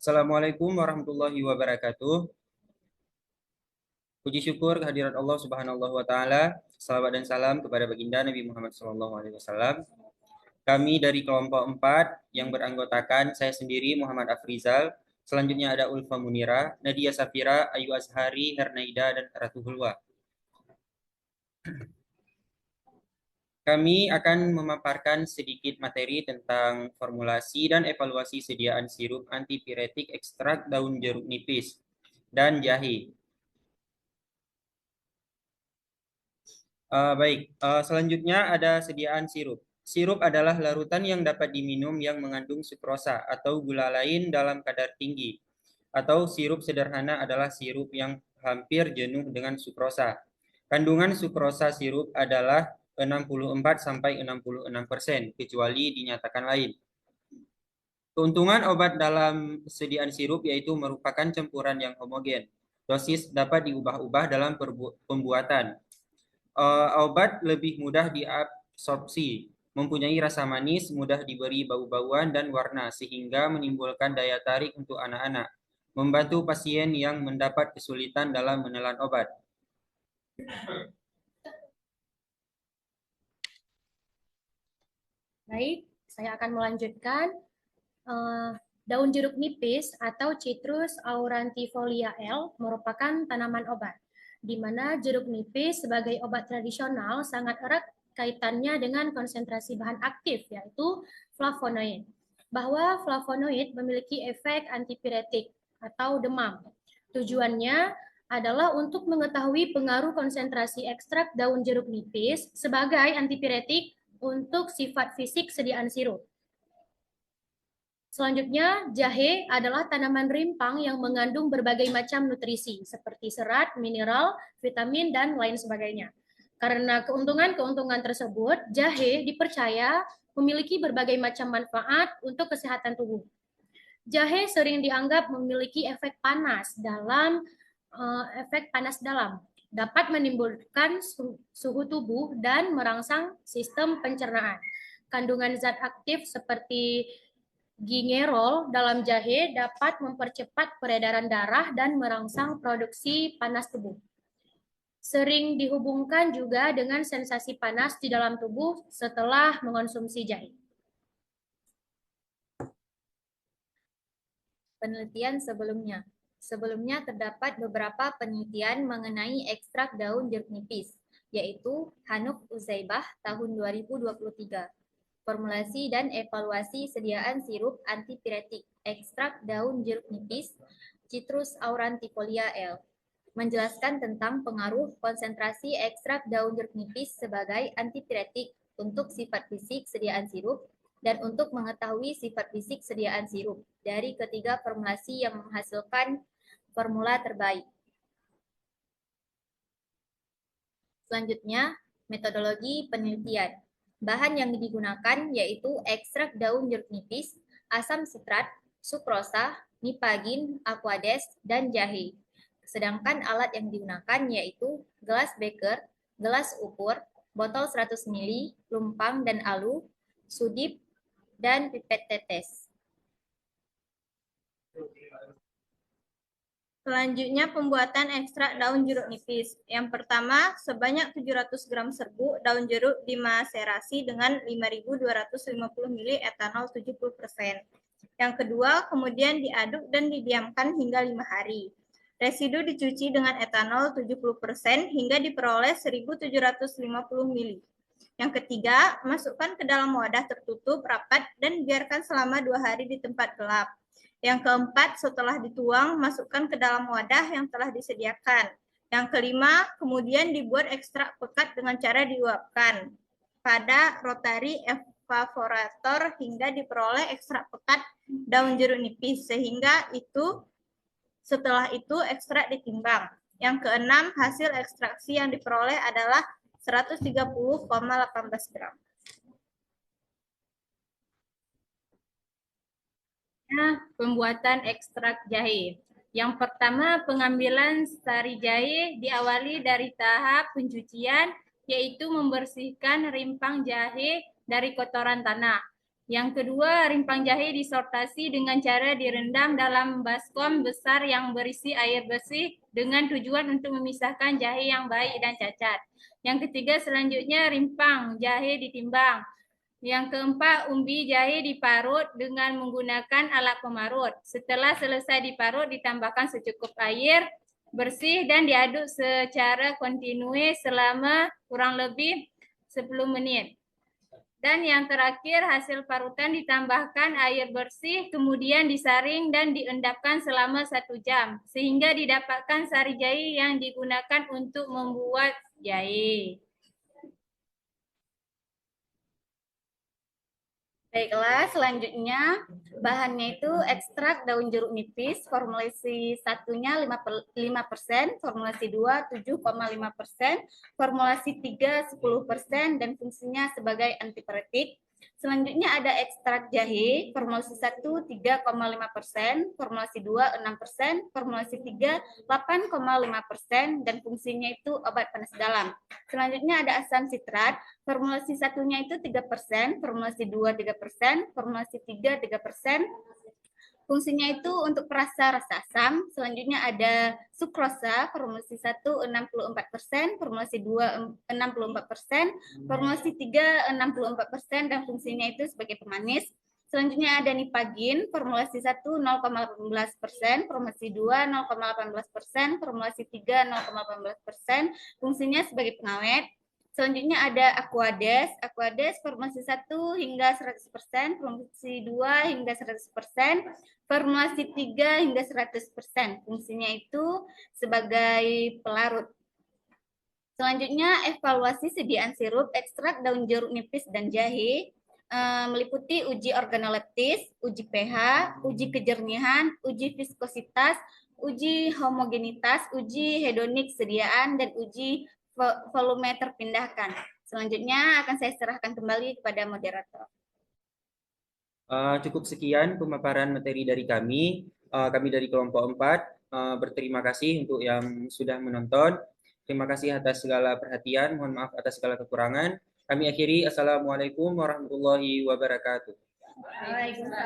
Assalamualaikum warahmatullahi wabarakatuh. Puji syukur kehadirat Allah Subhanahu wa taala. Salawat dan salam kepada baginda Nabi Muhammad SAW. Kami dari kelompok 4 yang beranggotakan saya sendiri Muhammad Afrizal. Selanjutnya ada Ulfa Munira, Nadia Safira, Ayu Azhari, Hernaida dan Ratu Hulwa. Kami akan memaparkan sedikit materi tentang formulasi dan evaluasi sediaan sirup antipiretik ekstrak daun jeruk nipis dan jahe. Selanjutnya ada sediaan sirup. Sirup adalah larutan yang dapat diminum yang mengandung sukrosa atau gula lain dalam kadar tinggi. Atau sirup sederhana adalah sirup yang hampir jenuh dengan sukrosa. Kandungan sukrosa sirup adalah 64-66%, kecuali dinyatakan lain. Keuntungan obat dalam sediaan sirup yaitu merupakan campuran yang homogen. Dosis dapat diubah-ubah dalam pembuatan. Obat lebih mudah diabsorpsi, mempunyai rasa manis, mudah diberi bau-bauan dan warna, sehingga menimbulkan daya tarik untuk anak-anak, membantu pasien yang mendapat kesulitan dalam menelan obat. Baik, saya akan melanjutkan. Daun jeruk nipis atau Citrus aurantifolia L merupakan tanaman obat, di mana jeruk nipis sebagai obat tradisional sangat erat kaitannya dengan konsentrasi bahan aktif, yaitu flavonoid. Bahwa flavonoid memiliki efek antipiretik atau demam. Tujuannya adalah untuk mengetahui pengaruh konsentrasi ekstrak daun jeruk nipis sebagai antipiretik untuk sifat fisik sediaan sirup. Selanjutnya, jahe adalah tanaman rimpang yang mengandung berbagai macam nutrisi, seperti serat, mineral, vitamin, dan lain sebagainya. Karena keuntungan-keuntungan tersebut, jahe dipercaya memiliki berbagai macam manfaat untuk kesehatan tubuh. Jahe sering dianggap memiliki efek panas dalam dapat menimbulkan suhu tubuh dan merangsang sistem pencernaan. Kandungan zat aktif seperti gingerol dalam jahe dapat mempercepat peredaran darah dan merangsang produksi panas tubuh. Sering dihubungkan juga dengan sensasi panas di dalam tubuh setelah mengonsumsi jahe. Penelitian sebelumnya. Sebelumnya terdapat beberapa penelitian mengenai ekstrak daun jeruk nipis, yaitu Hanuf Uzaibah tahun 2023. Formulasi dan evaluasi sediaan sirup antipiretik ekstrak daun jeruk nipis Citrus aurantifolia L. Menjelaskan tentang pengaruh konsentrasi ekstrak daun jeruk nipis sebagai antipiretik untuk sifat fisik sediaan sirup dan untuk mengetahui sifat fisik sediaan sirup dari ketiga formulasi yang menghasilkan formula terbaik. Selanjutnya, metodologi penelitian. Bahan yang digunakan yaitu ekstrak daun jeruk nipis, asam sitrat, sukrosa, nipagin, aquades, dan jahe. Sedangkan alat yang digunakan yaitu gelas beker, gelas ukur, botol 100 ml, lumpang dan alu, sudip, dan pipet tetes. Selanjutnya pembuatan ekstrak daun jeruk nipis. Yang pertama, sebanyak 700 gram serbuk daun jeruk dimaserasi dengan 5.250 ml etanol 70%. Yang kedua, kemudian diaduk dan didiamkan hingga 5 hari. Residu dicuci dengan etanol 70% hingga diperoleh 1.750 ml. Yang ketiga, masukkan ke dalam wadah tertutup rapat dan biarkan selama 2 hari di tempat gelap. Yang keempat, setelah dituang, masukkan ke dalam wadah yang telah disediakan. Yang kelima, kemudian dibuat ekstrak pekat dengan cara diuapkan pada rotary evaporator hingga diperoleh ekstrak pekat daun jeruk nipis, sehingga setelah itu ekstrak ditimbang. Yang keenam, hasil ekstraksi yang diperoleh adalah 130,18 gram. Pembuatan ekstrak jahe. Yang pertama, pengambilan sari jahe diawali dari tahap pencucian, yaitu membersihkan rimpang jahe dari kotoran tanah. Yang kedua, rimpang jahe disortasi dengan cara direndam dalam baskom besar yang berisi air bersih dengan tujuan untuk memisahkan jahe yang baik dan cacat. Yang ketiga, selanjutnya rimpang jahe ditimbang. Yang keempat, umbi jahe diparut dengan menggunakan alat pemarut. Setelah selesai diparut, ditambahkan secukup air bersih dan diaduk secara kontinu selama kurang lebih 10 menit. Dan yang terakhir, hasil parutan ditambahkan air bersih, kemudian disaring dan diendapkan selama 1 jam, sehingga didapatkan sari jahe yang digunakan untuk membuat jahe. Baiklah, selanjutnya bahannya itu ekstrak daun jeruk nipis, formulasi 1-nya 5%, formulasi 2 7,5%, formulasi 3 10%, dan fungsinya sebagai antipiretik. Selanjutnya ada ekstrak jahe, formulasi 1 3,5%, formulasi 2 6%, formulasi 3 8,5%, dan fungsinya itu obat panas dalam. Selanjutnya ada asam sitrat, formulasi 1-nya itu 3%, formulasi 2 3%, formulasi 3 3%. Fungsinya itu untuk perasa rasa asam. Selanjutnya ada sukrosa, formulasi 1 64%, formulasi 2 64%, formulasi 3 64%, dan fungsinya itu sebagai pemanis. Selanjutnya ada nipagin, formulasi 1 0,18%, formulasi 2 0,18%, formulasi 3 0,18%, fungsinya sebagai pengawet. Selanjutnya ada Aquades, formulasi 1 hingga 100%, formulasi 2 hingga 100%, formulasi 3 hingga 100%. Fungsinya itu sebagai pelarut. Selanjutnya evaluasi sediaan sirup ekstrak daun jeruk nipis dan jahe meliputi uji organoleptis, uji pH, uji kejernihan, uji viskositas, uji homogenitas, uji hedonik sediaan, dan uji volume terpindahkan. Selanjutnya akan saya serahkan kembali kepada moderator. Cukup sekian pemaparan materi dari kami. Kami dari kelompok 4 berterima kasih untuk yang sudah menonton. Terima kasih atas segala perhatian. Mohon maaf atas segala kekurangan. Kami akhiri. Assalamualaikum warahmatullahi wabarakatuh. Waalaikumsalam.